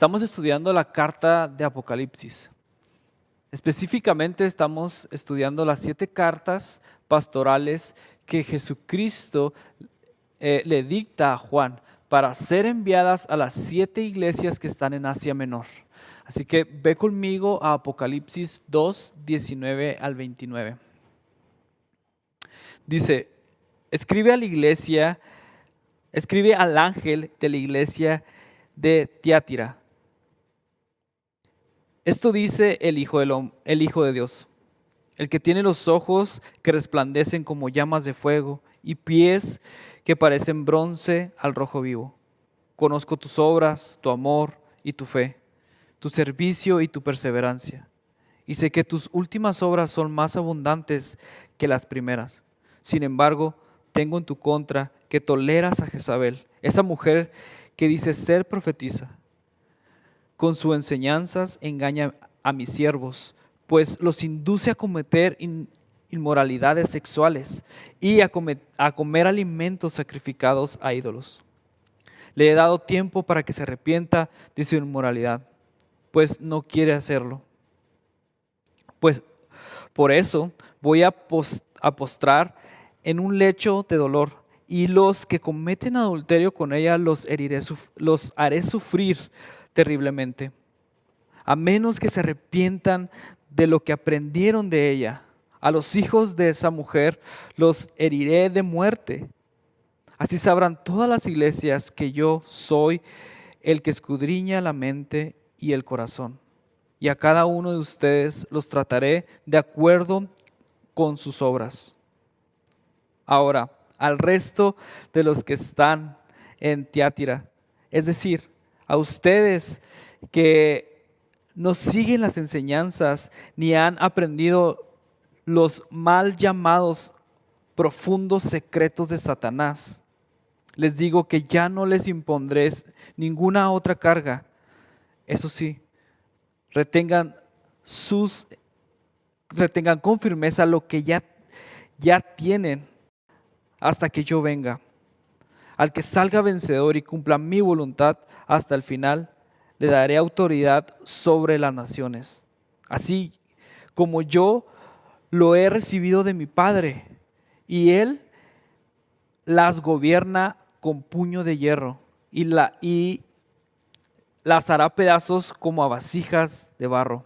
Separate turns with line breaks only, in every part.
Estamos estudiando la carta de Apocalipsis. Específicamente estamos estudiando las 7 cartas pastorales que Jesucristo le dicta a Juan para ser enviadas a las 7 iglesias que están en Asia Menor. Así que ve conmigo a Apocalipsis 2, 19 al 29. Dice, escribe al ángel de la iglesia de Tiatira. Esto dice el Hijo de Dios, el que tiene los ojos que resplandecen como llamas de fuego y pies que parecen bronce al rojo vivo. Conozco tus obras, tu amor y tu fe, tu servicio y tu perseverancia. Y sé que tus últimas obras son más abundantes que las primeras. Sin embargo, tengo en tu contra que toleras a Jezabel, esa mujer que dice ser profetisa. Con sus enseñanzas engaña a mis siervos, pues los induce a cometer inmoralidades sexuales y a comer alimentos sacrificados a ídolos. Le he dado tiempo para que se arrepienta de su inmoralidad, pues no quiere hacerlo. Pues por eso voy a postrar en un lecho de dolor, y los que cometen adulterio con ella los haré sufrir terriblemente, a menos que se arrepientan de lo que aprendieron de ella. A los hijos de esa mujer los heriré de muerte. Así sabrán todas las iglesias que yo soy el que escudriña la mente y el corazón. Y a cada uno de ustedes los trataré de acuerdo con sus obras. Ahora, al resto de los que están en Tiatira, es decir, a ustedes que no siguen las enseñanzas ni han aprendido los mal llamados profundos secretos de Satanás, les digo que ya no les impondré ninguna otra carga. Eso sí, retengan con firmeza lo que ya tienen hasta que yo venga. Al que salga vencedor y cumpla mi voluntad hasta el final, le daré autoridad sobre las naciones, así como yo lo he recibido de mi Padre, y Él las gobierna con puño de hierro y las hará pedazos como a vasijas de barro.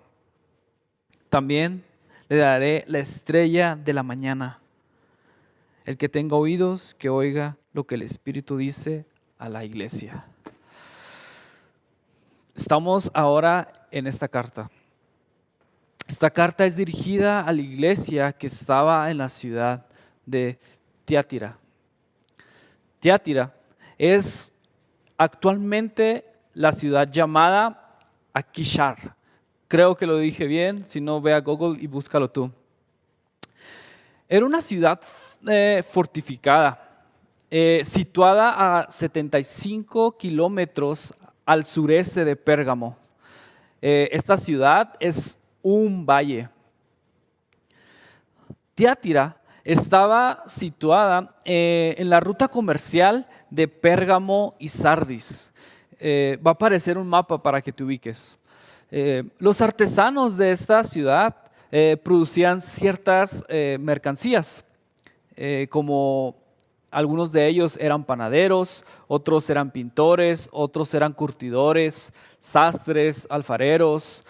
También le daré la estrella de la mañana. El que tenga oídos, que oiga lo que el Espíritu dice a la iglesia. Estamos ahora en esta carta. Esta carta es dirigida a la iglesia que estaba en la ciudad de Tiatira. Tiatira es actualmente la ciudad llamada Akishar. Creo que lo dije bien, si no ve a Google y búscalo tú. Era una ciudad fortificada, situada a 75 kilómetros al sureste de Pérgamo. Esta ciudad es un valle. Tiatira estaba situada en la ruta comercial de Pérgamo y Sardis. Va a aparecer un mapa para que te ubiques. Los artesanos de esta ciudad producían ciertas mercancías, como algunos de ellos eran panaderos, otros eran pintores, otros eran curtidores, sastres, alfareros,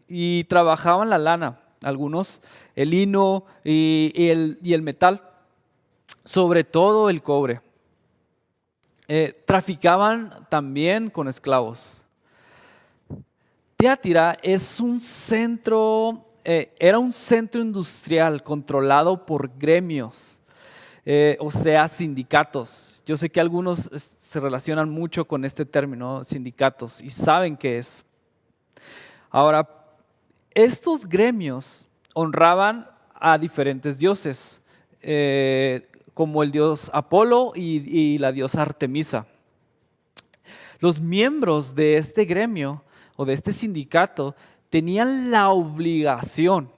y trabajaban la lana, algunos el lino y el metal, sobre todo el cobre. Traficaban también con esclavos. Tiatira es era un centro industrial controlado por gremios, o sea, sindicatos. Yo sé que algunos se relacionan mucho con este término, sindicatos, y saben qué es. Ahora, estos gremios honraban a diferentes dioses, como el dios Apolo y la diosa Artemisa. Los miembros de este gremio o de este sindicato tenían la obligación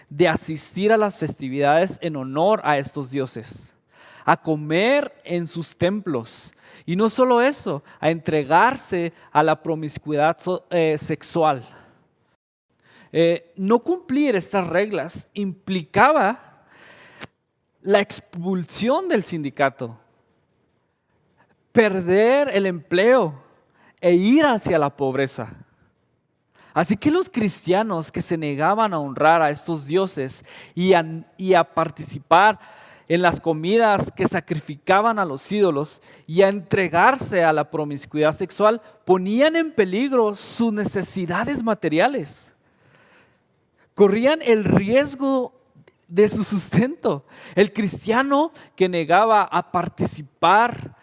de asistir a las festividades en honor a estos dioses. a comer en sus templos. Y no solo eso, a entregarse a la promiscuidad sexual. No cumplir estas reglas implicaba la expulsión del sindicato, perder el empleo e ir hacia la pobreza. Así que los cristianos que se negaban a honrar a estos dioses y a participar en las comidas que sacrificaban a los ídolos y a entregarse a la promiscuidad sexual, ponían en peligro sus necesidades materiales. Corrían el riesgo de su sustento. El cristiano que negaba a participar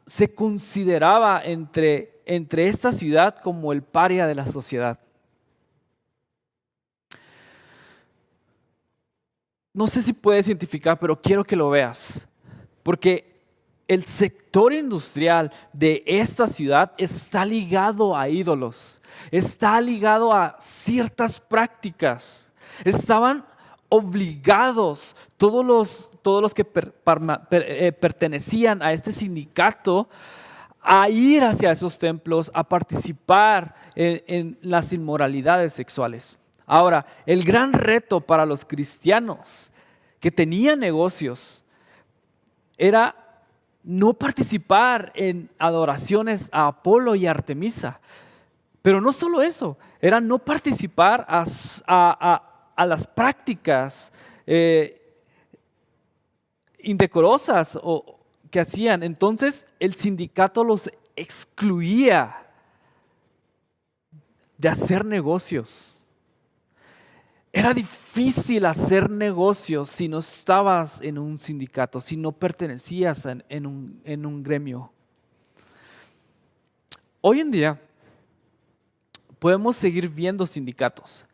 se consideraba entre esta ciudad como el paria de la sociedad. No sé si puedes identificar, pero quiero que lo veas, porque el sector industrial de esta ciudad está ligado a ídolos, está ligado a ciertas prácticas. Estaban obligados todos los que pertenecían a este sindicato a ir hacia esos templos, a participar en las inmoralidades sexuales. Ahora, el gran reto para los cristianos que tenían negocios era no participar en adoraciones a Apolo y Artemisa. Pero no solo eso, era no participar a las prácticas indecorosas que hacían. Entonces el sindicato los excluía de hacer negocios. Era difícil hacer negocios si no estabas en un sindicato, si no pertenecías en un gremio. Hoy en día podemos seguir viendo sindicatos.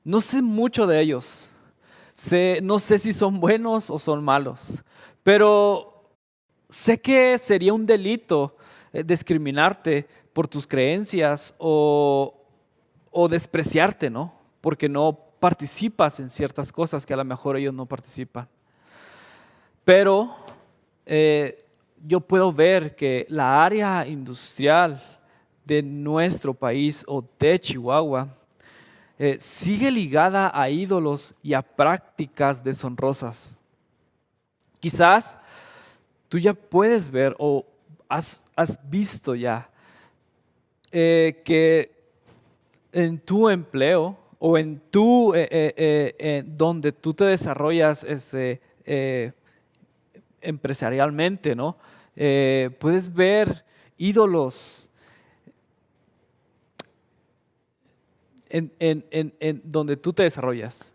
No sé mucho de ellos. No sé si son buenos o son malos, pero sé que sería un delito discriminarte por tus creencias o despreciarte, ¿no? Porque no participas en ciertas cosas que a lo mejor ellos no participan. Pero yo puedo ver que la área industrial de nuestro país o de Chihuahua sigue ligada a ídolos y a prácticas deshonrosas. Quizás tú ya puedes ver o has visto ya que en tu empleo o en donde tú te desarrollas empresarialmente, ¿no? Puedes ver ídolos en donde tú te desarrollas.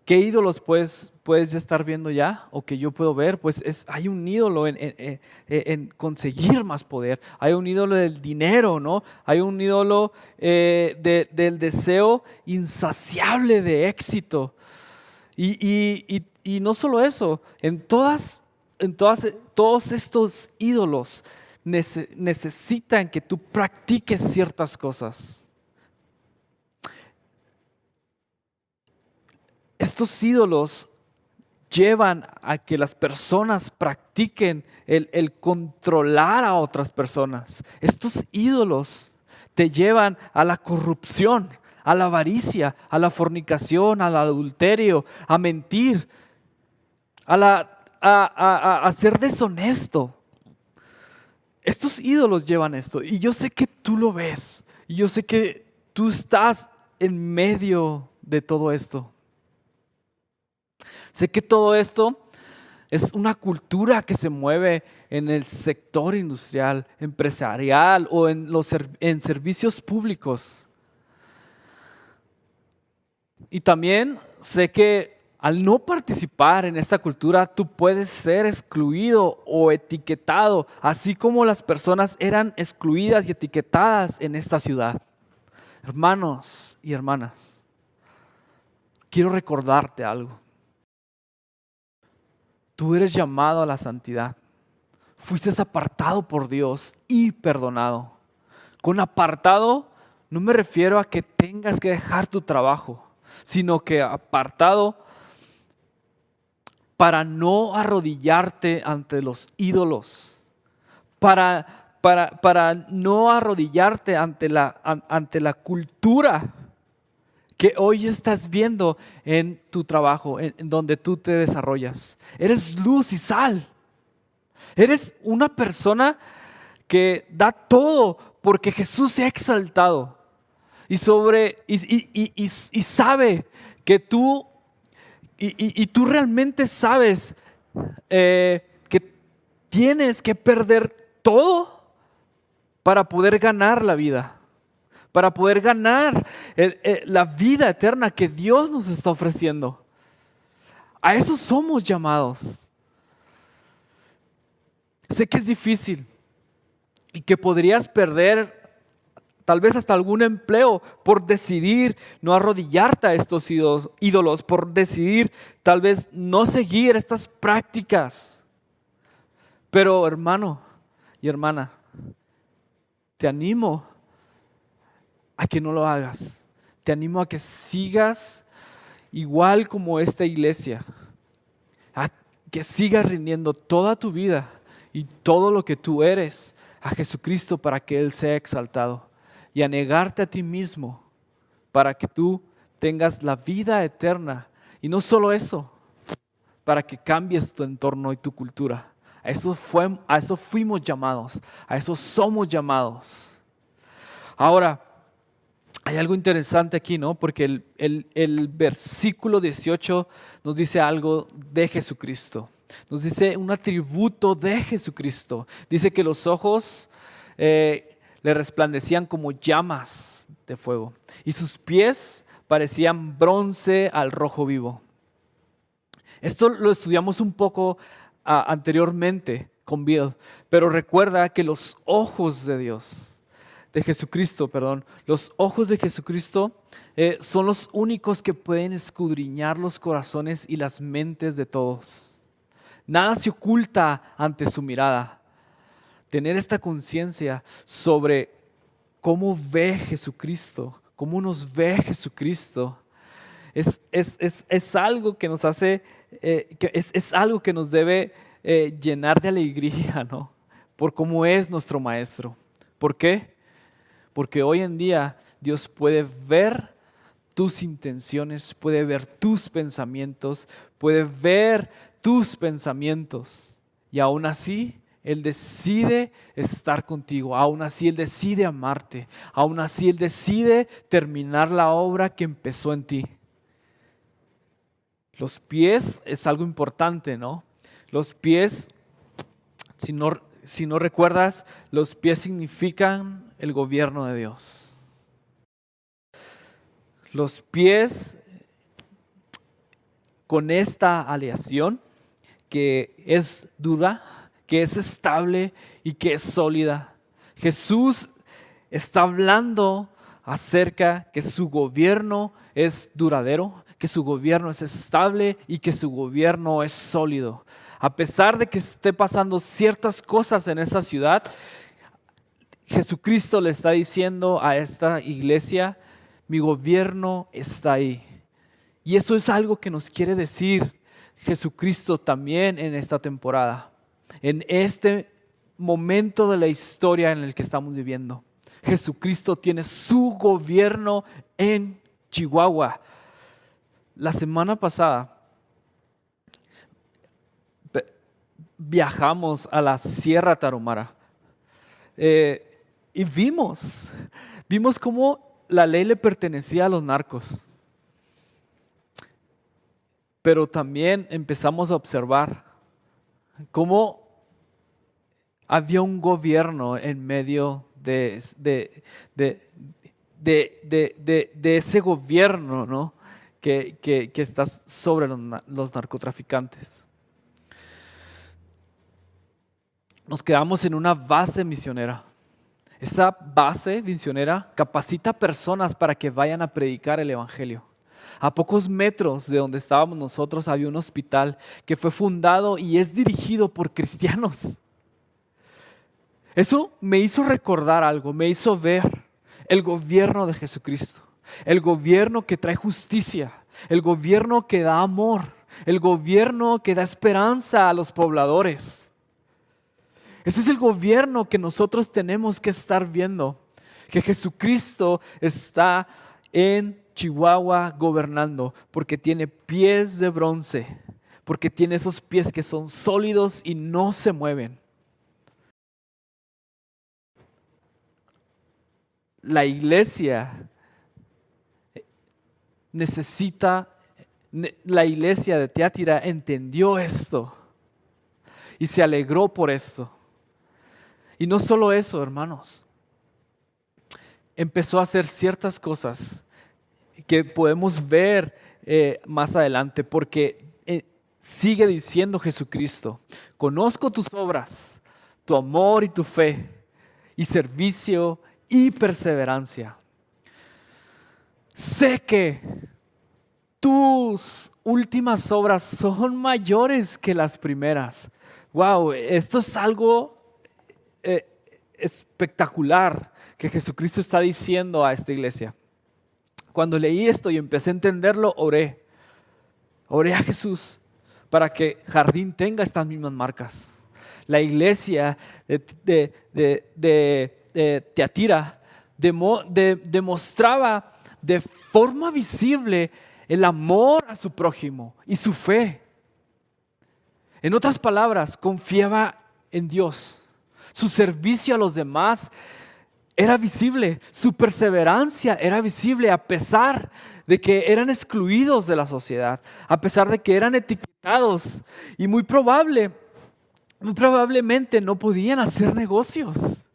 ¿Qué ídolos puedes estar viendo ya o que yo puedo ver? Pues hay un ídolo en conseguir más poder, hay un ídolo del dinero, ¿no? Hay un ídolo del deseo insaciable de éxito. Y no solo eso, todos estos ídolos necesitan que tú practiques ciertas cosas. Estos ídolos llevan a que las personas practiquen el controlar a otras personas. Estos ídolos te llevan a la corrupción, a la avaricia, a la fornicación, al adulterio, a mentir, a ser deshonesto. Estos ídolos llevan esto y yo sé que tú lo ves y yo sé que tú estás en medio de todo esto. Sé que todo esto es una cultura que se mueve en el sector industrial, empresarial o en servicios públicos. Y también sé que al no participar en esta cultura, tú puedes ser excluido o etiquetado, así como las personas eran excluidas y etiquetadas en esta ciudad. Hermanos y hermanas, quiero recordarte algo. Tú eres llamado a la santidad. Fuiste apartado por Dios y perdonado. Con apartado no me refiero a que tengas que dejar tu trabajo, sino que apartado para no arrodillarte ante los ídolos, para no arrodillarte ante la cultura que hoy estás viendo en tu trabajo, en donde tú te desarrollas. Eres luz y sal. Eres una persona que da todo porque Jesús se ha exaltado y sabe que tú tú realmente sabes que tienes que perder todo para poder ganar la vida, para poder ganar la vida eterna que Dios nos está ofreciendo. A eso somos llamados. Sé que es difícil y que podrías perder tal vez hasta algún empleo por decidir no arrodillarte a estos ídolos, por decidir tal vez no seguir estas prácticas. Pero hermano y hermana, te animo a que no lo hagas. Te animo a que sigas igual como esta iglesia, a que sigas rindiendo toda tu vida y todo lo que tú eres a Jesucristo para que Él sea exaltado, y a negarte a ti mismo para que tú tengas la vida eterna. Y no solo eso, para que cambies tu entorno y tu cultura. A eso fuimos llamados, a eso somos llamados. Ahora, hay algo interesante aquí, ¿no? Porque el versículo 18 nos dice algo de Jesucristo. Nos dice un atributo de Jesucristo. Dice que los ojos le resplandecían como llamas de fuego y sus pies parecían bronce al rojo vivo. Esto lo estudiamos un poco anteriormente con Bill, pero recuerda que los ojos de Jesucristo, los ojos de Jesucristo son los únicos que pueden escudriñar los corazones y las mentes de todos. Nada se oculta ante su mirada. Tener esta conciencia sobre cómo ve Jesucristo, cómo nos ve Jesucristo, es algo que nos hace, es algo que nos debe llenar de alegría, ¿no? Por cómo es nuestro Maestro. ¿Por qué? Porque hoy en día Dios puede ver tus intenciones, puede ver tus pensamientos, y aún así Él decide estar contigo, aún así Él decide amarte, aún así Él decide terminar la obra que empezó en ti. Los pies es algo importante, ¿no? Los pies, si no recuerdas, los pies significan el gobierno de Dios. Los pies, con esta aleación que es dura, que es estable y que es sólida. Jesús está hablando acerca que su gobierno es duradero, que su gobierno es estable y que su gobierno es sólido. A pesar de que esté pasando ciertas cosas en esa ciudad, Jesucristo le está diciendo a esta iglesia: mi gobierno está ahí. Y eso es algo que nos quiere decir Jesucristo también en esta temporada, en este momento de la historia en el que estamos viviendo. Jesucristo tiene su gobierno en Chihuahua. La semana pasada viajamos a la Sierra Tarahumara y vimos cómo la ley le pertenecía a los narcos. Pero también empezamos a observar cómo había un gobierno en medio de ese gobierno, ¿no? que está sobre los narcotraficantes. Nos quedamos en una base misionera. Esa base misionera capacita personas para que vayan a predicar el evangelio. A pocos metros de donde estábamos nosotros había un hospital que fue fundado y es dirigido por cristianos. Eso me hizo recordar algo, me hizo ver el gobierno de Jesucristo, el gobierno que trae justicia, el gobierno que da amor, el gobierno que da esperanza a los pobladores. Ese es el gobierno que nosotros tenemos que estar viendo, que Jesucristo está en Chihuahua gobernando, porque tiene pies de bronce, porque tiene esos pies que son sólidos y no se mueven. La iglesia la iglesia de Tiatira entendió esto y se alegró por esto. Y no solo eso, hermanos, empezó a hacer ciertas cosas que podemos ver más adelante, porque sigue diciendo Jesucristo: conozco tus obras, tu amor y tu fe, y servicio y perseverancia. Sé que tus últimas obras son mayores que las primeras. Wow, esto es algo espectacular que Jesucristo está diciendo a esta iglesia. Cuando leí esto y empecé a entenderlo, oré a Jesús para que Jardín tenga estas mismas marcas. La iglesia de Tiatira demostraba de forma visible el amor a su prójimo y su fe. En otras palabras, confiaba en Dios. Su servicio a los demás era visible, su perseverancia era visible a pesar de que eran excluidos de la sociedad, a pesar de que eran etiquetados y muy probablemente no podían hacer negocios.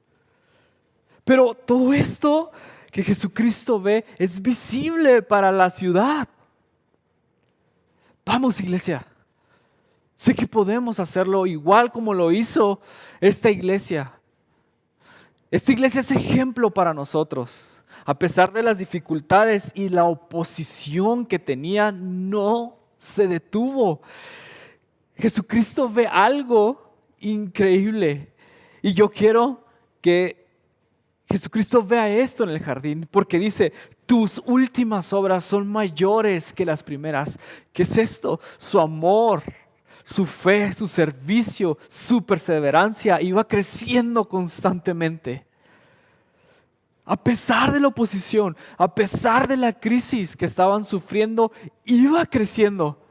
Pero todo esto que Jesucristo ve es visible para la ciudad. Vamos, iglesia. Sé que podemos hacerlo igual como lo hizo esta iglesia. Esta iglesia es ejemplo para nosotros. A pesar de las dificultades y la oposición que tenía, no se detuvo. Jesucristo ve algo increíble. Y yo quiero que Jesucristo vea esto en el jardín, porque dice: tus últimas obras son mayores que las primeras. ¿Qué es esto? Su amor, su fe, su servicio, su perseverancia iba creciendo constantemente. A pesar de la oposición, a pesar de la crisis que estaban sufriendo, iba creciendo.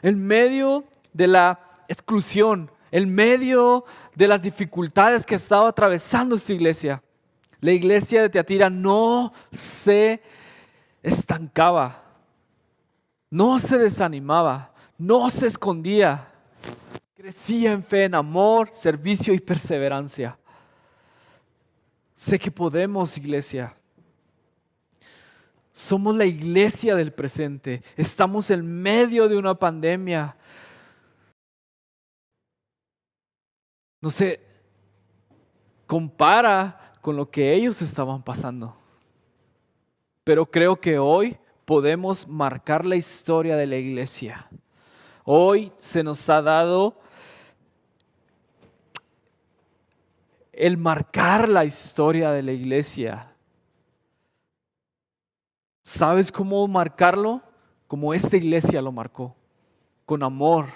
En medio de la exclusión, en medio de las dificultades que estaba atravesando esta iglesia, la iglesia de Tiatira no se estancaba, no se desanimaba, no se escondía. Crecía en fe, en amor, servicio y perseverancia. Sé que podemos, iglesia. Somos la iglesia del presente. Estamos en medio de una pandemia. No se compara con lo que ellos estaban pasando. Pero creo que hoy podemos marcar la historia de la iglesia. Hoy se nos ha dado el marcar la historia de la iglesia. ¿Sabes cómo marcarlo? Como esta iglesia lo marcó. Con amor,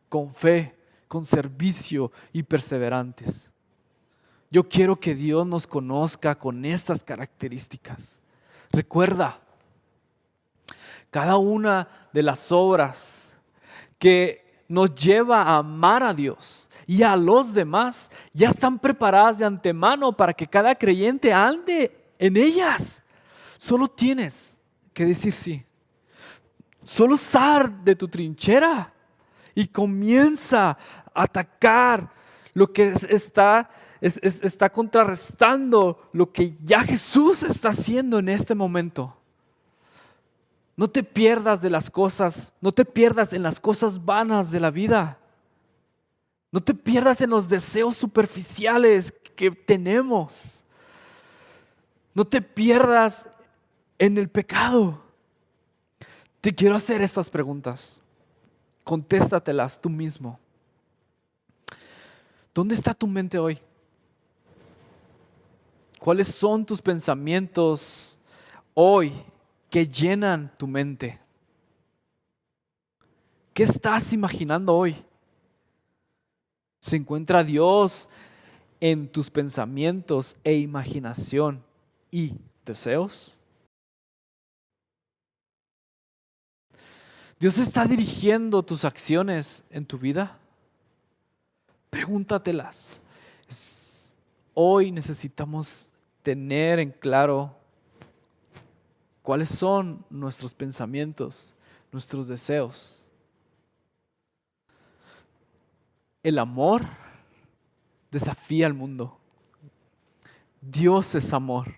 con fe, con servicio y perseverantes. Yo quiero que Dios nos conozca con estas características. Recuerda, cada una de las obras que nos lleva a amar a Dios y a los demás ya están preparadas de antemano para que cada creyente ande en ellas. Solo tienes que decir sí. Solo sal de tu trinchera y comienza a atacar lo que está contrarrestando lo que ya Jesús está haciendo en este momento. No te pierdas de las cosas, no te pierdas en las cosas vanas de la vida. No te pierdas en los deseos superficiales que tenemos. No te pierdas en el pecado. Te quiero hacer estas preguntas. Contéstatelas tú mismo. ¿Dónde está tu mente hoy? ¿Cuáles son tus pensamientos hoy que llenan tu mente? ¿Qué estás imaginando hoy? ¿Se encuentra Dios en tus pensamientos e imaginación y deseos? ¿Dios está dirigiendo tus acciones en tu vida? Pregúntatelas. Hoy necesitamos tener en claro cuáles son nuestros pensamientos, nuestros deseos. El amor desafía al mundo. Dios es amor.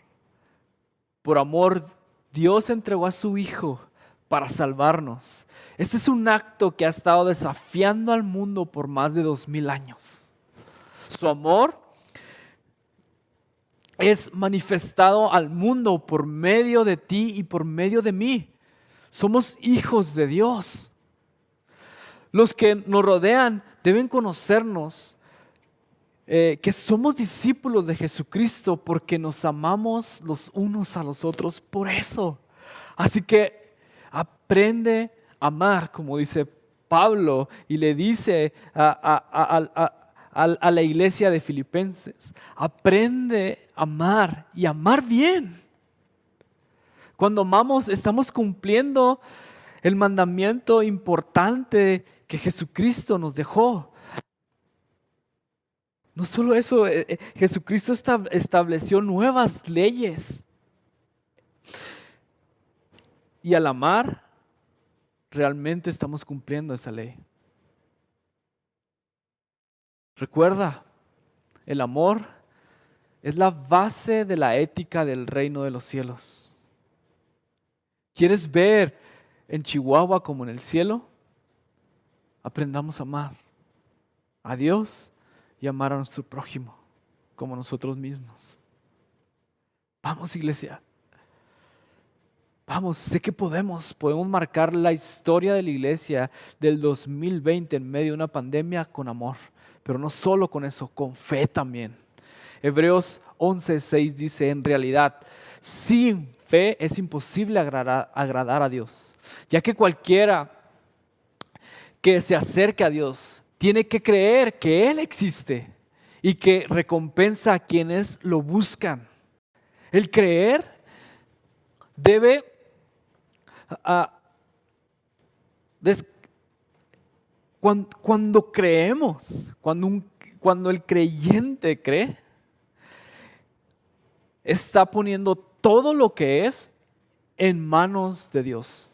Por amor, Dios entregó a su Hijo para salvarnos. Este es un acto que ha estado desafiando al mundo por más de 2000 años. Su amor es manifestado al mundo por medio de ti y por medio de mí. Somos hijos de Dios. Los que nos rodean deben conocernos que somos discípulos de Jesucristo porque nos amamos los unos a los otros por eso. Así que aprende a amar, como dice Pablo, y le dice a la iglesia de Filipenses, aprende a amar y amar bien. Cuando amamos, estamos cumpliendo el mandamiento importante que Jesucristo nos dejó. No solo eso, Jesucristo estableció nuevas leyes. Y al amar, realmente estamos cumpliendo esa ley. Recuerda, el amor es la base de la ética del reino de los cielos. ¿Quieres ver en Chihuahua como en el cielo? Aprendamos a amar a Dios y amar a nuestro prójimo como nosotros mismos. Vamos, iglesia. Vamos, sé que podemos marcar la historia de la iglesia del 2020 en medio de una pandemia con amor, pero no solo con eso, con fe también. Hebreos 11:6 dice, en realidad, sin fe es imposible agradar a Dios, ya que cualquiera que se acerque a Dios tiene que creer que Él existe y que recompensa a quienes lo buscan. El creer debe cuando creemos, cuando el creyente cree, está poniendo todo lo que es en manos de Dios.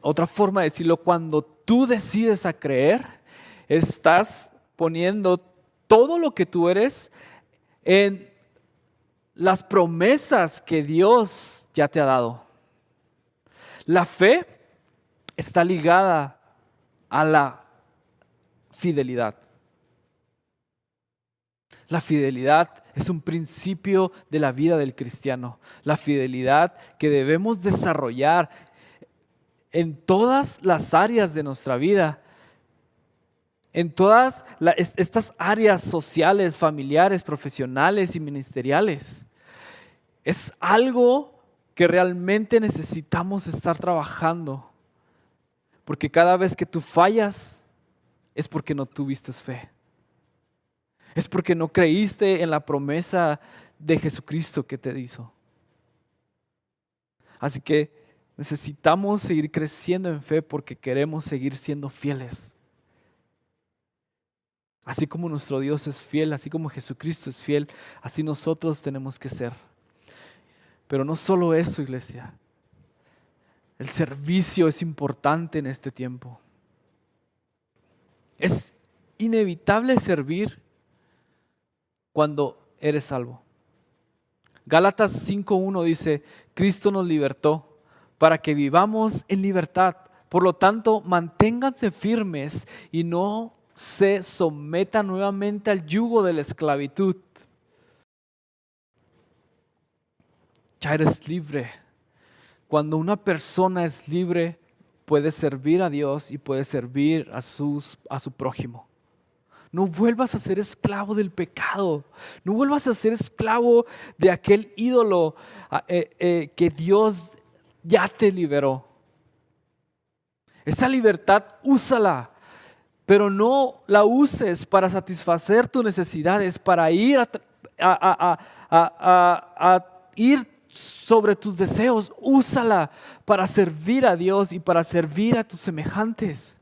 Otra forma de decirlo, cuando tú decides a creer, estás poniendo todo lo que tú eres en las promesas que Dios ya te ha dado. La fe está ligada a la fidelidad. La fidelidad es un principio de la vida del cristiano. La fidelidad que debemos desarrollar en todas las áreas de nuestra vida. En todas estas áreas sociales, familiares, profesionales y ministeriales. Es algo que realmente necesitamos estar trabajando. Porque cada vez que tú fallas es porque no tuviste fe. Es porque no creíste en la promesa de Jesucristo que te hizo. Así que necesitamos seguir creciendo en fe porque queremos seguir siendo fieles. Así como nuestro Dios es fiel, así como Jesucristo es fiel, así nosotros tenemos que ser. Pero no solo eso, iglesia. El servicio es importante en este tiempo. Es inevitable servir cuando eres salvo. Gálatas 5:1 dice, Cristo nos libertó para que vivamos en libertad. Por lo tanto, manténganse firmes y no se sometan nuevamente al yugo de la esclavitud. Ya eres libre. Cuando una persona es libre, puede servir a Dios y puede servir a su prójimo. No vuelvas a ser esclavo del pecado. No vuelvas a ser esclavo de aquel ídolo que Dios ya te liberó. Esa libertad, úsala, pero no la uses para satisfacer tus necesidades, para ir a ir sobre tus deseos. Úsala para servir a Dios y para servir a tus semejantes.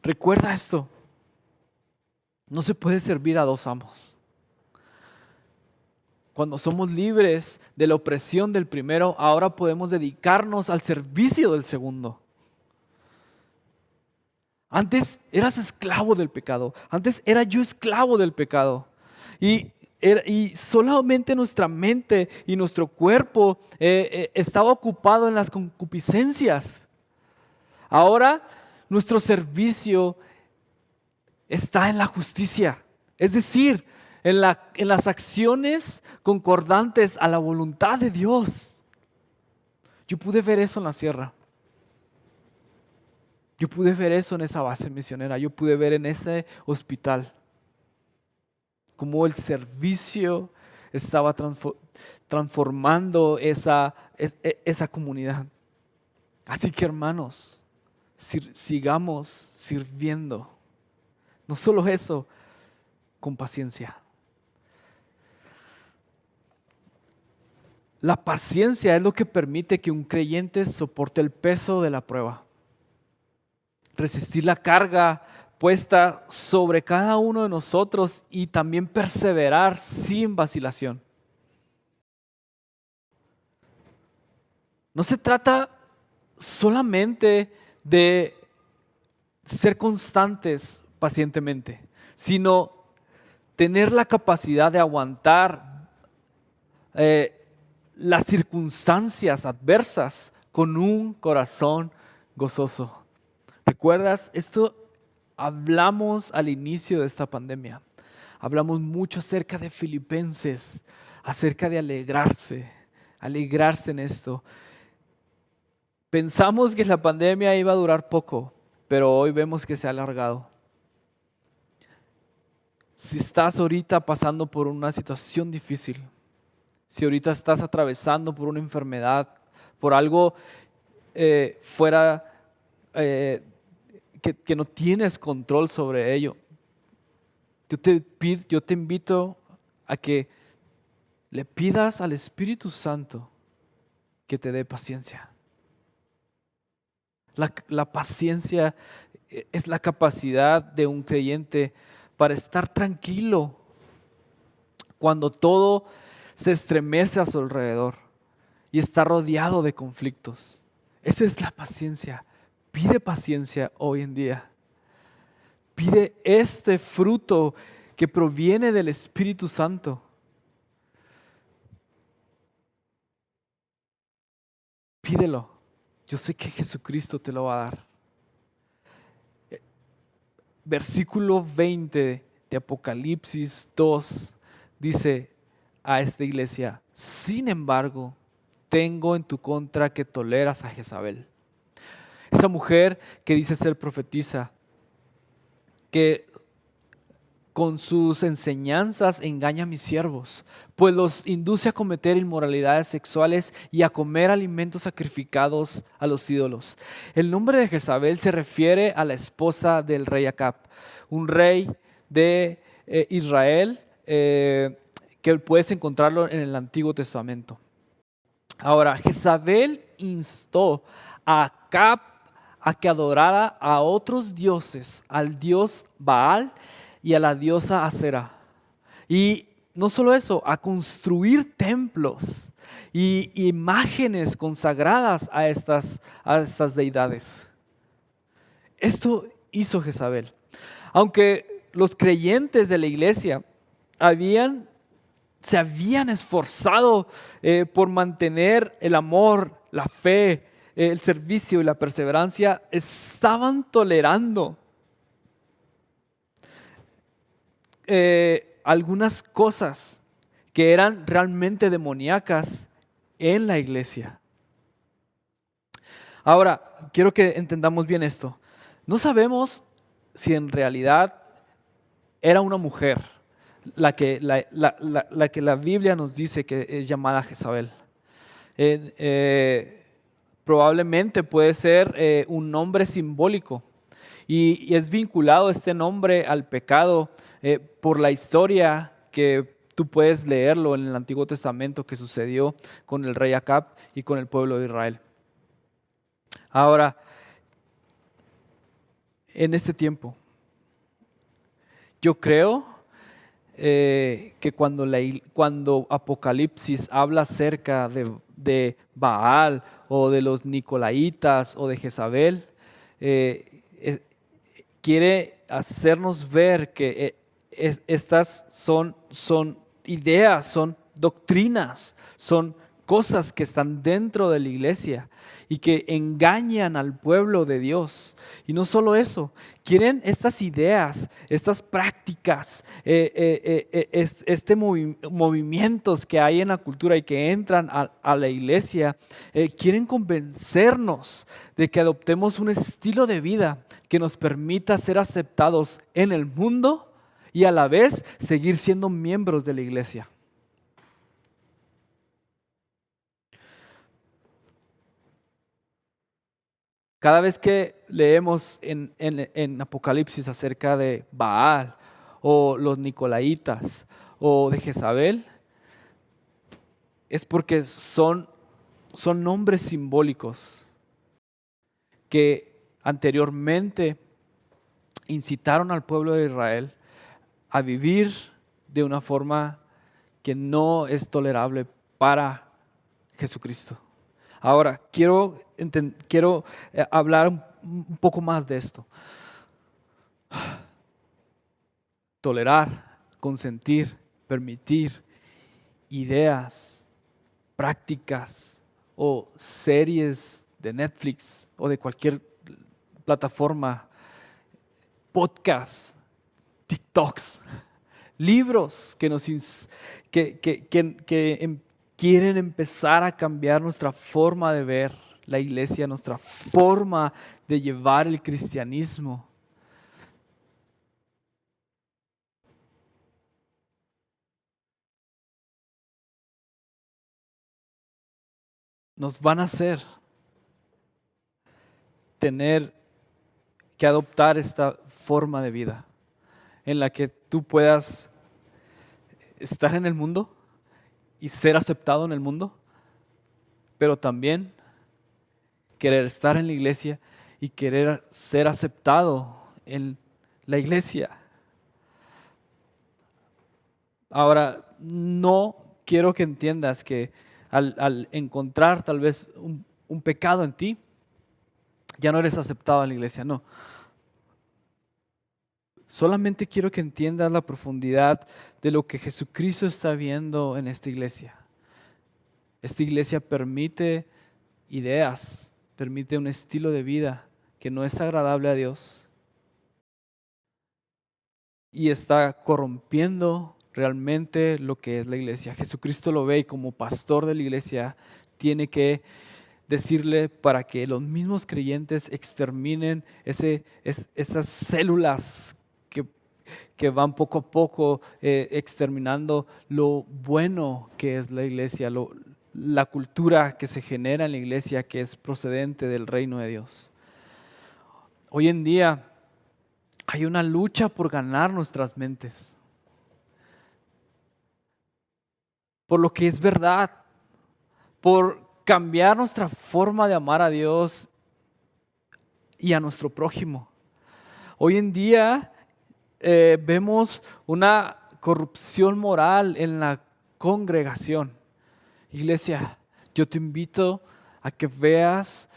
Recuerda esto. No se puede servir a dos amos. Cuando somos libres de la opresión del primero, ahora podemos dedicarnos al servicio del segundo. Antes eras esclavo del pecado. Antes era yo esclavo del pecado. Y solamente nuestra mente y nuestro cuerpo estaba ocupado en las concupiscencias. Ahora nuestro servicio está en la justicia. Es decir, en las acciones concordantes a la voluntad de Dios. Yo pude ver eso en la sierra. Yo pude ver eso en esa base misionera. Yo pude ver en ese hospital cómo el servicio estaba transformando esa comunidad. Así que, hermanos, sigamos sirviendo. No solo eso, con paciencia. La paciencia es lo que permite que un creyente soporte el peso de la prueba. Resistir la carga puesta sobre cada uno de nosotros y también perseverar sin vacilación. No se trata solamente de ser constantes pacientemente, sino tener la capacidad de aguantar las circunstancias adversas con un corazón gozoso. ¿Recuerdas? Esto hablamos al inicio de esta pandemia. Hablamos mucho acerca de Filipenses, acerca de alegrarse en esto. Pensamos que la pandemia iba a durar poco, pero hoy vemos que se ha alargado. Si estás ahorita pasando por una situación difícil, si ahorita estás atravesando por una enfermedad, por algo fuera que no tienes control sobre ello, yo te invito a que le pidas al Espíritu Santo que te dé paciencia. La paciencia es la capacidad de un creyente para estar tranquilo cuando todo se estremece a su alrededor y está rodeado de conflictos. Esa es la paciencia. Pide paciencia hoy en día. Pide este fruto que proviene del Espíritu Santo. Pídelo. Yo sé que Jesucristo te lo va a dar. Versículo 20 de Apocalipsis 2 dice a esta iglesia: sin embargo, tengo en tu contra que toleras a Jezabel. Esa mujer que dice ser profetisa, que con sus enseñanzas engaña a mis siervos, pues los induce a cometer inmoralidades sexuales y a comer alimentos sacrificados a los ídolos. El nombre de Jezabel se refiere a la esposa del rey Acab, un rey de Israel que puedes encontrarlo en el Antiguo Testamento. Ahora, Jezabel instó a Acab a que adorara a otros dioses, al dios Baal y a la diosa Acera. Y no solo eso, a construir templos y imágenes consagradas a estas deidades. Esto hizo Jezabel. Aunque los creyentes de la iglesia se habían esforzado por mantener el amor, la fe, el servicio y la perseverancia, estaban tolerando algunas cosas que eran realmente demoníacas en la iglesia. Ahora, quiero que entendamos bien esto. No sabemos si en realidad era una mujer la que la Biblia nos dice que es llamada Jezabel. Eh, eh, Probablemente puede ser un nombre simbólico y es vinculado este nombre al pecado por la historia que tú puedes leerlo en el Antiguo Testamento que sucedió con el rey Acab y con el pueblo de Israel. Ahora, en este tiempo, yo creo que cuando Apocalipsis habla acerca de Baal o de los Nicolaitas o de Jezabel, quiere hacernos ver que estas son ideas, son doctrinas, son cosas que están dentro de la iglesia y que engañan al pueblo de Dios. Y no solo eso, quieren estas ideas, estas prácticas, movimientos que hay en la cultura y que entran a la iglesia, quieren convencernos de que adoptemos un estilo de vida que nos permita ser aceptados en el mundo y a la vez seguir siendo miembros de la iglesia. Cada vez que leemos en Apocalipsis acerca de Baal o los Nicolaitas o de Jezabel, es porque son nombres simbólicos que anteriormente incitaron al pueblo de Israel a vivir de una forma que no es tolerable para Jesucristo. Ahora, quiero hablar un poco más de esto. Tolerar, consentir, permitir ideas, prácticas o series de Netflix o de cualquier plataforma, podcasts, TikToks, libros que quieren empezar a cambiar nuestra forma de ver la iglesia, nuestra forma de llevar el cristianismo. Nos van a hacer tener que adoptar esta forma de vida en la que tú puedas estar en el mundo y ser aceptado en el mundo, pero también querer estar en la iglesia y querer ser aceptado en la iglesia. Ahora, no quiero que entiendas que al encontrar tal vez un pecado en ti, ya no eres aceptado en la iglesia, no. Solamente quiero que entiendas la profundidad de lo que Jesucristo está viendo en esta iglesia. Esta iglesia permite ideas, permite un estilo de vida que no es agradable a Dios y está corrompiendo realmente lo que es la iglesia. Jesucristo lo ve y como pastor de la iglesia tiene que decirle para que los mismos creyentes exterminen esas células que van poco a poco exterminando lo bueno que es la iglesia, la cultura que se genera en la iglesia que es procedente del reino de Dios. Hoy en día hay una lucha por ganar nuestras mentes, por lo que es verdad, por cambiar nuestra forma de amar a Dios y a nuestro prójimo. Hoy en día vemos una corrupción moral en la congregación. Iglesia, yo te invito a que veas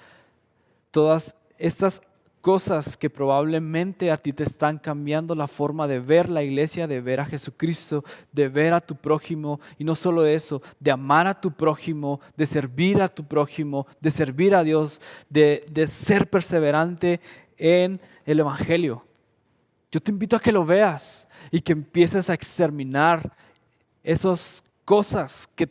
todas estas cosas que probablemente a ti te están cambiando la forma de ver la iglesia, de ver a Jesucristo, de ver a tu prójimo y no solo eso, de amar a tu prójimo, de servir a tu prójimo, de servir a Dios, de ser perseverante en el Evangelio. Yo te invito a que lo veas y que empieces a exterminar esas cosas que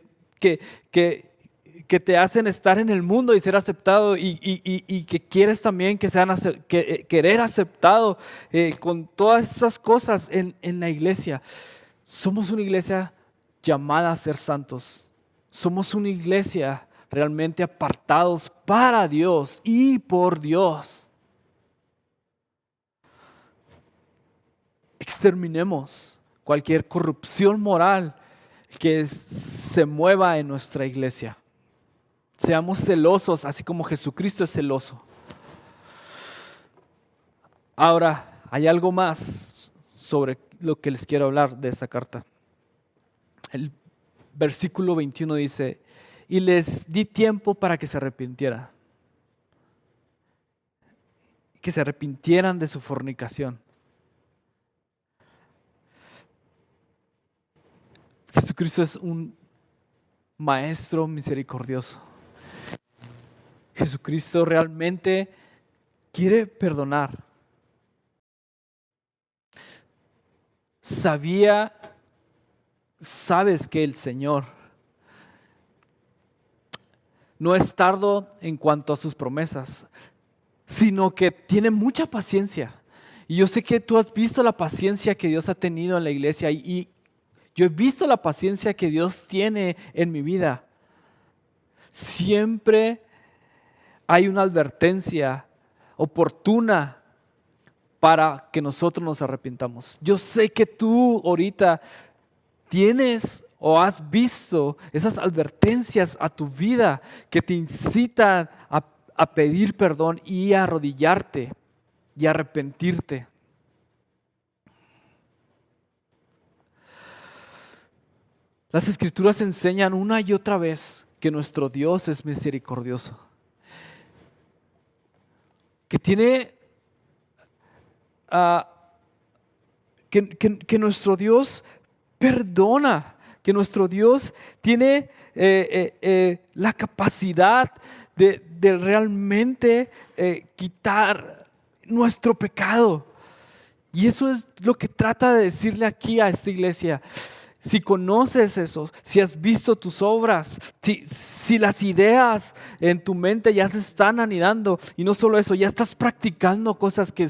te hacen estar en el mundo y ser aceptado y que quieres también querer aceptado con todas esas cosas en la iglesia. Somos una iglesia llamada a ser santos. Somos una iglesia realmente apartados para Dios y por Dios. Exterminemos cualquier corrupción moral que se mueva en nuestra iglesia. Seamos celosos, así como Jesucristo es celoso. Ahora, hay algo más sobre lo que les quiero hablar de esta carta. El versículo 21 dice, y les di tiempo para que se arrepintieran. Que se arrepintieran de su fornicación. Jesucristo es un maestro misericordioso. Jesucristo realmente quiere perdonar. Sabes que el Señor no es tardo en cuanto a sus promesas, sino que tiene mucha paciencia. Y yo sé que tú has visto la paciencia que Dios ha tenido en la iglesia y yo he visto la paciencia que Dios tiene en mi vida. Siempre hay una advertencia oportuna para que nosotros nos arrepintamos. Yo sé que tú ahorita tienes o has visto esas advertencias a tu vida que te incitan a pedir perdón y a arrodillarte y a arrepentirte. Las Escrituras enseñan una y otra vez que nuestro Dios es misericordioso, que tiene que nuestro Dios perdona, que nuestro Dios tiene la capacidad de realmente quitar nuestro pecado. Y eso es lo que trata de decirle aquí a esta iglesia. Si conoces eso, si has visto tus obras, si las ideas en tu mente ya se están anidando, y no solo eso, ya estás practicando cosas que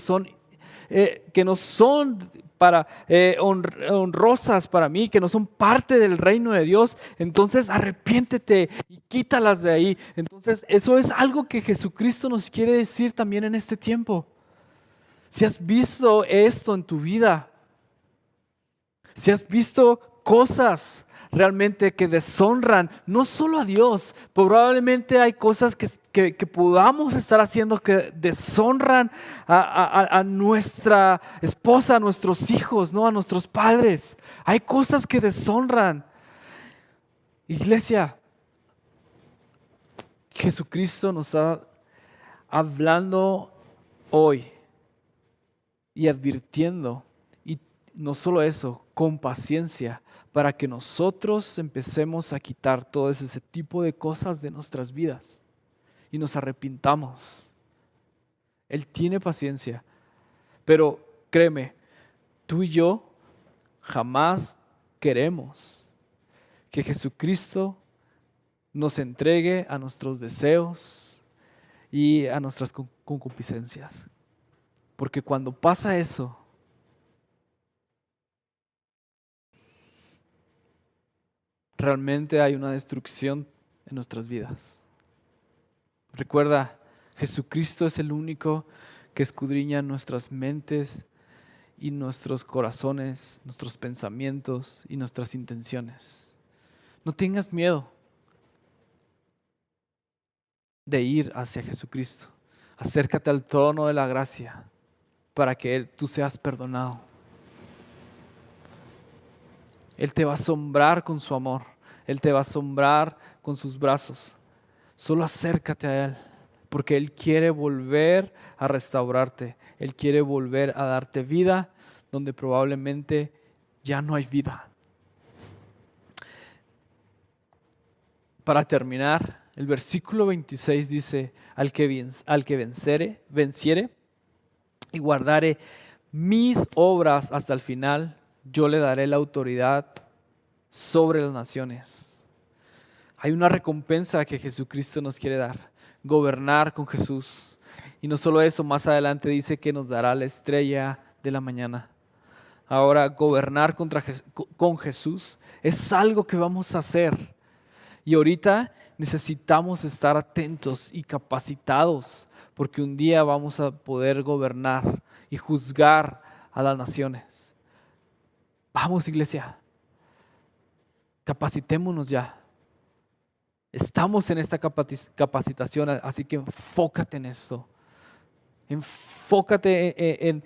no son honrosas para mí, que no son parte del reino de Dios, entonces arrepiéntete y quítalas de ahí. Entonces eso es algo que Jesucristo nos quiere decir también en este tiempo. Si has visto esto en tu vida, si has visto cosas realmente que deshonran no solo a Dios, probablemente hay cosas que podamos estar haciendo que deshonran a nuestra esposa, a nuestros hijos, ¿no? A nuestros padres. Hay cosas que deshonran. Iglesia, Jesucristo nos está hablando hoy y advirtiendo, y no solo eso, con paciencia, para que nosotros empecemos a quitar todo ese tipo de cosas de nuestras vidas y nos arrepintamos. Él tiene paciencia, pero créeme, tú y yo jamás queremos que Jesucristo nos entregue a nuestros deseos y a nuestras concupiscencias. Porque cuando pasa eso, realmente hay una destrucción en nuestras vidas. Recuerda, Jesucristo es el único que escudriña nuestras mentes y nuestros corazones, nuestros pensamientos y nuestras intenciones. No tengas miedo de ir hacia Jesucristo. Acércate al trono de la gracia para que tú seas perdonado. Él te va a asombrar con su amor. Él te va a asombrar con sus brazos. Solo acércate a Él, porque Él quiere volver a restaurarte. Él quiere volver a darte vida donde probablemente ya no hay vida. Para terminar, el versículo 26 dice, al que venciere y guardare mis obras hasta el final, yo le daré la autoridad sobre las naciones. Hay una recompensa que Jesucristo nos quiere dar, gobernar con Jesús. Y no solo eso, más adelante dice que nos dará la estrella de la mañana. Ahora, gobernar con Jesús es algo que vamos a hacer. Y ahorita necesitamos estar atentos y capacitados porque un día vamos a poder gobernar y juzgar a las naciones. Vamos, iglesia, capacitémonos ya. Estamos en esta capacitación, así que enfócate en esto. Enfócate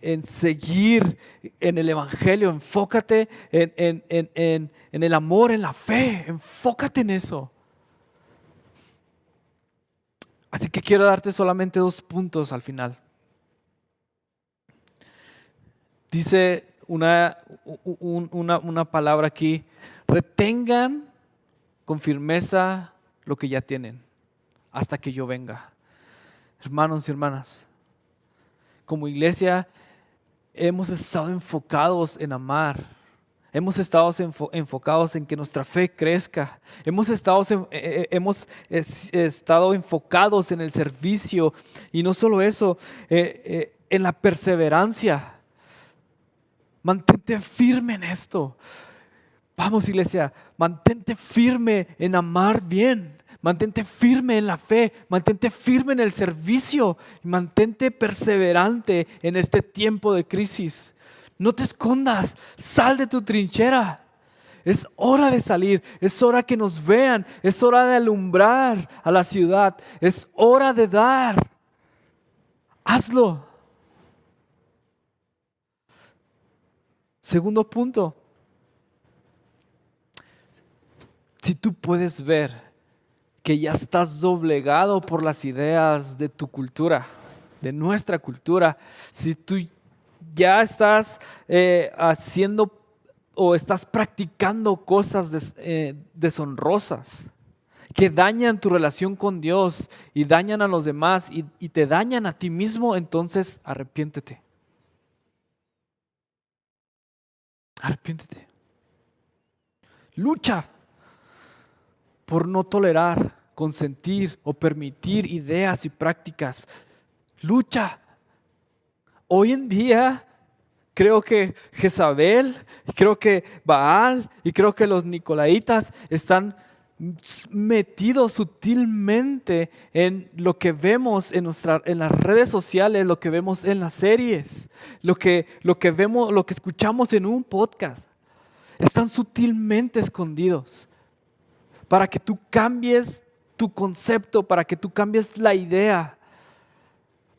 en seguir en el Evangelio. Enfócate en el amor, en la fe. Enfócate en eso. Así que quiero darte solamente 2 puntos al final. Dice una palabra aquí: retengan con firmeza lo que ya tienen hasta que yo venga. Hermanos y hermanas, como iglesia hemos estado enfocados en amar. Hemos estado enfocados en que nuestra fe crezca. Hemos estado enfocados en el servicio. Y no solo eso, en la perseverancia. Mantente firme en esto. Vamos, iglesia, mantente firme en amar bien. Mantente firme en la fe. Mantente firme en el servicio. Y mantente perseverante en este tiempo de crisis. No te escondas, sal de tu trinchera. Es hora de salir, es hora que nos vean, es hora de alumbrar a la ciudad, es hora de dar. Hazlo. Segundo punto, si tú puedes ver que ya estás doblegado por las ideas de tu cultura, de nuestra cultura, si tú ya estás haciendo o estás practicando cosas deshonrosas que dañan tu relación con Dios y dañan a los demás y te dañan a ti mismo, entonces arrepiéntete. Arrepiéntete. Lucha por no tolerar, consentir o permitir ideas y prácticas. Lucha. Hoy en día creo que Jezabel, creo que Baal y creo que los nicolaitas están metidos sutilmente en lo que vemos en las redes sociales, lo que vemos en las series, lo que vemos, lo que escuchamos en un podcast. Están sutilmente escondidos para que tú cambies tu concepto, para que tú cambies la idea,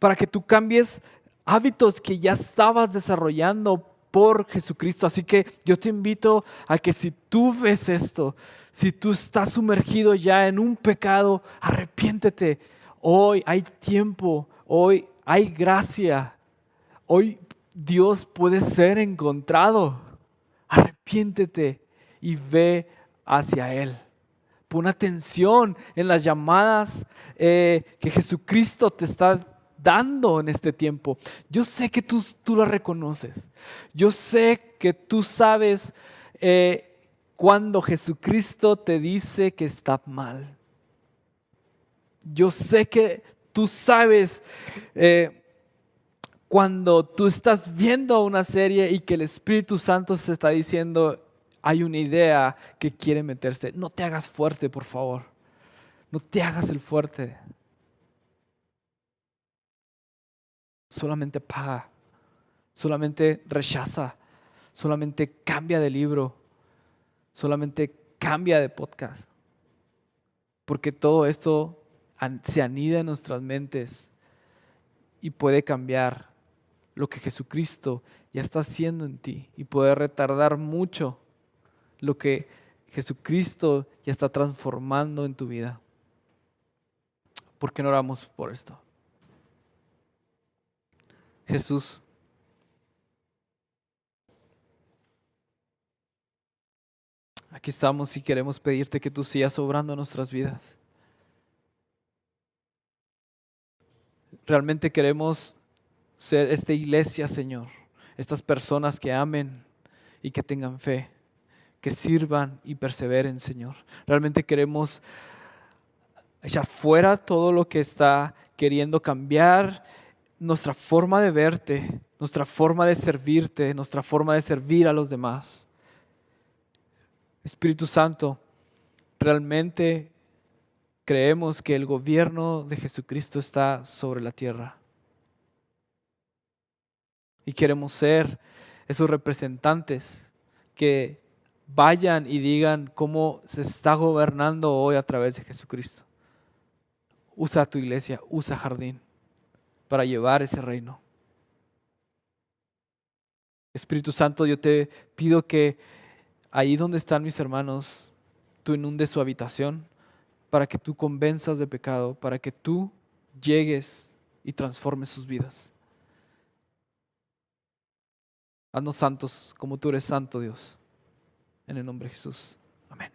para que tú cambies hábitos que ya estabas desarrollando por Jesucristo. Así que yo te invito a que si tú ves esto, si tú estás sumergido ya en un pecado, arrepiéntete. Hoy hay tiempo, hoy hay gracia, hoy Dios puede ser encontrado. Arrepiéntete y ve hacia Él. Pon atención en las llamadas que Jesucristo te está dando en este tiempo. Yo sé que tú las reconoces. Yo sé que tú sabes cuando Jesucristo te dice que está mal. Yo sé que tú sabes cuando tú estás viendo una serie y que el Espíritu Santo se está diciendo, hay una idea que quiere meterse. No te hagas fuerte, por favor. No te hagas el fuerte. Solamente paga. Solamente rechaza. Solamente cambia de libro. Solamente cambia de podcast. Porque todo esto se anida en nuestras mentes y puede cambiar lo que Jesucristo ya está haciendo en ti y puede retardar mucho lo que Jesucristo ya está transformando en tu vida. ¿Por qué no oramos por esto? Jesús, aquí estamos y queremos pedirte que tú sigas obrando en nuestras vidas. Realmente queremos ser esta iglesia, Señor, estas personas que amen y que tengan fe, que sirvan y perseveren, Señor. Realmente queremos echar fuera todo lo que está queriendo cambiar nuestra forma de verte, nuestra forma de servirte, nuestra forma de servir a los demás. Espíritu Santo, realmente creemos que el gobierno de Jesucristo está sobre la tierra. Y queremos ser esos representantes que vayan y digan cómo se está gobernando hoy a través de Jesucristo. Usa tu iglesia, usa Jardín para llevar ese reino. Espíritu Santo, yo te pido que ahí donde están mis hermanos, tú inundes su habitación para que tú convenzas de pecado, para que tú llegues y transformes sus vidas. Haznos santos como tú eres santo, Dios. En el nombre de Jesús. Amén.